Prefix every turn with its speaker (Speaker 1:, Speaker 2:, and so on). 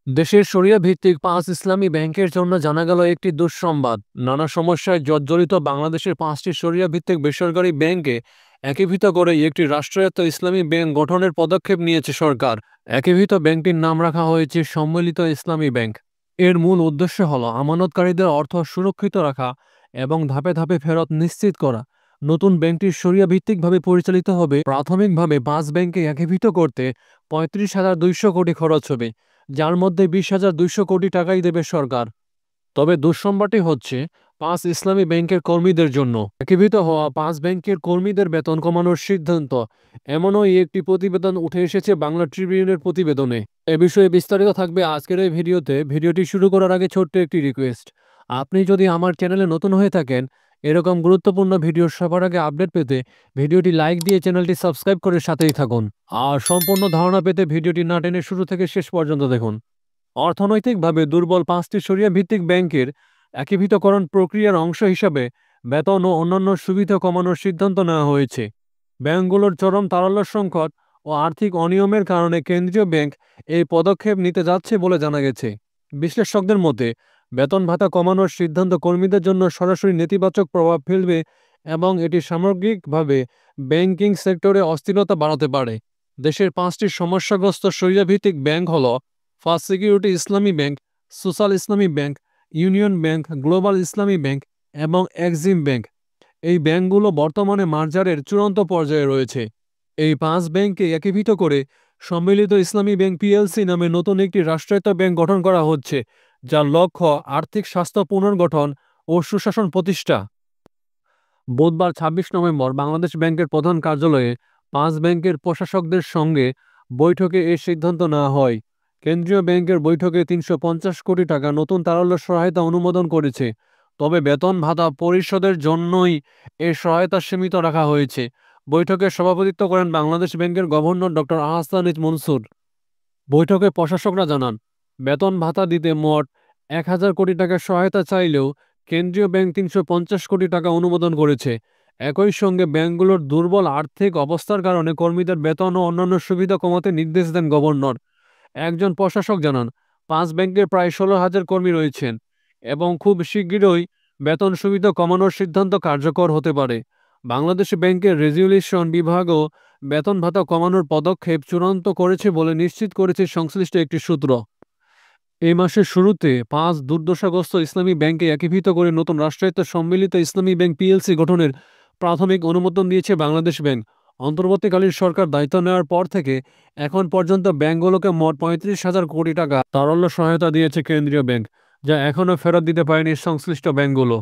Speaker 1: দেশের শরিয়া ভিত্তিক ৫ ইসলামী ব্যাংকের জন্য জানা গেল একটি দুঃসংবাদ। নানা সমস্যায় জর্জরিত বাংলাদেশের ৫টি শরিয়া ভিত্তিক বেসরকারি ব্যাংকে একীভূত করে একটি রাষ্ট্রায়ত্ত ইসলামী ব্যাংক গঠনের পদক্ষেপ নিয়েছে সরকার। একীভূত ব্যাংকটির নাম রাখা হয়েছে সম্মিলিত ইসলামী ব্যাংক। এর মূল উদ্দেশ্য হল আমানতকারীদের অর্থ সুরক্ষিত রাখা এবং ধাপে ধাপে ফেরত নিশ্চিত করা। নতুন ব্যাংকটি শরিয়া ভিত্তিকভাবে পরিচালিত হবে। প্রাথমিকভাবে ৫ ব্যাংকে একীভূত করতে ৩৫,২০০ কোটি খরচ হবে, যার মধ্যে ২০,২০০ কোটি টাকাই দেবে সরকার। তবে দুঃসংবাদটি হচ্ছে ৫ ইসলামী ব্যাংকের কর্মীদের জন্য। একীভূত হওয়া ৫ ব্যাংকের কর্মীদের বেতন কমানোর সিদ্ধান্ত, এমনই একটি প্রতিবেদন উঠে এসেছে বাংলা ট্রিবিউনের প্রতিবেদনে। এ বিষয়ে বিস্তারিত থাকবে আজকের এই ভিডিওতে। ভিডিওটি শুরু করার আগে ছোট্ট একটি রিকোয়েস্ট, আপনি যদি আমার চ্যানেলে নতুন হয়ে থাকেন, এরকম গুরুত্বপূর্ণ ভিডিও সবার আগে আপডেট পেতে ভিডিওটি লাইক দিয়ে চ্যানেলটি সাবস্ক্রাইব করে সাথেই থাকুন। আর সম্পূর্ণ ধারণা পেতে ভিডিওটি না টেনে শুরু থেকে শেষ পর্যন্ত দেখুন। অর্থনৈতিকভাবে দুর্বল ৫টি শরিয়া ভিত্তিক ব্যাংকের একীভূতকরণ প্রক্রিয়ার অংশ হিসাবে বেতন ও অন্যান্য সুবিধা কমানোর সিদ্ধান্ত নেওয়া হয়েছে। ব্যাংকগুলোর চরম তারল্য সংকট ও আর্থিক অনিয়মের কারণে কেন্দ্রীয় ব্যাংক এই পদক্ষেপ নিতে যাচ্ছে বলে জানা গেছে। বিশ্লেষকদের মতে, বেতন ভাতা কমানোর সিদ্ধান্ত কর্মীদের জন্য সরাসরি নেতিবাচক প্রভাব ফেলবে এবং এটি সামগ্রিকভাবে ব্যাংকিং সেক্টরে অস্থিরতা বাড়াতে পারে। দেশের ৫টি সমস্যাগ্রস্ত শরিয়া ভিত্তিক ব্যাংক হল ফার্স্ট সিকিউরিটি ইসলামী ব্যাংক, সোশ্যাল ইসলামী ব্যাংক, ইউনিয়ন ব্যাংক, গ্লোবাল ইসলামী ব্যাংক এবং এক্সিম ব্যাংক। এই ব্যাংকগুলো বর্তমানে মার্জারের চূড়ান্ত পর্যায়ে রয়েছে। এই ৫ ব্যাংককে একীভূত করে সম্মিলিত ইসলামী ব্যাংক পিএলসি নামে নতুন একটি রাষ্ট্রায়ত্ত ব্যাংক গঠন করা হচ্ছে, যার লক্ষ্য আর্থিক স্বাস্থ্য পুনর্গঠন ও সুশাসন প্রতিষ্ঠা। বুধবার ২৬ নভেম্বর বাংলাদেশ ব্যাংকের প্রধান কার্যালয়ে ৫ ব্যাংকের প্রশাসকদের সঙ্গে বৈঠকে এ সিদ্ধান্ত নেওয়া হয়। কেন্দ্রীয় ব্যাংকের বৈঠকে ৩৫০ কোটি টাকা নতুন তারল্য সহায়তা অনুমোদন করেছে। তবে বেতন ভাতা পরিশোধের জন্যই এ সহায়তা সীমিত রাখা হয়েছে। বৈঠকে সভাপতিত্ব করেন বাংলাদেশ ব্যাংকের গভর্নর ডক্টর আহসানিজ মনসুর। বৈঠকে প্রশাসকরা জানান, বেতন ভাতা দিতে মোট ১,০০০ কোটি টাকার সহায়তা চাইলেও কেন্দ্রীয় ব্যাংক ৩৫০ কোটি টাকা অনুমোদন করেছে। একই সঙ্গে ব্যাংকগুলোর দুর্বল আর্থিক অবস্থার কারণে কর্মীদের বেতন ও অন্যান্য সুবিধা কমাতে নির্দেশ দেন গভর্নর। একজন প্রশাসক জানান, ৫ ব্যাংকের প্রায় ১৬,০০০ কর্মী রয়েছেন এবং খুব শিগগিরই বেতন সুবিধা কমানোর সিদ্ধান্ত কার্যকর হতে পারে। বাংলাদেশ ব্যাংকের রেজুলেশন বিভাগও বেতন ভাতা কমানোর পদক্ষেপ চূড়ান্ত করেছে বলে নিশ্চিত করেছে সংশ্লিষ্ট একটি সূত্র। এই মাসের শুরুতে ৫ দুর্দশাগ্রস্ত ইসলামী ব্যাংকে একীভূত করে নতুন রাষ্ট্রায়ত্ত সম্মিলিত ইসলামী ব্যাংক পিএলসি গঠনের প্রাথমিক অনুমোদন দিয়েছে বাংলাদেশ ব্যাংক। অন্তর্বর্তীকালীন সরকার দায়িত্ব নেওয়ার পর থেকে এখন পর্যন্ত ব্যাংকগুলোকে মোট ৩৫,০০০ কোটি টাকা তারল্য সহায়তা দিয়েছে কেন্দ্রীয় ব্যাংক, যা এখনও ফেরত দিতে পারেনি সংশ্লিষ্ট ব্যাংকগুলো।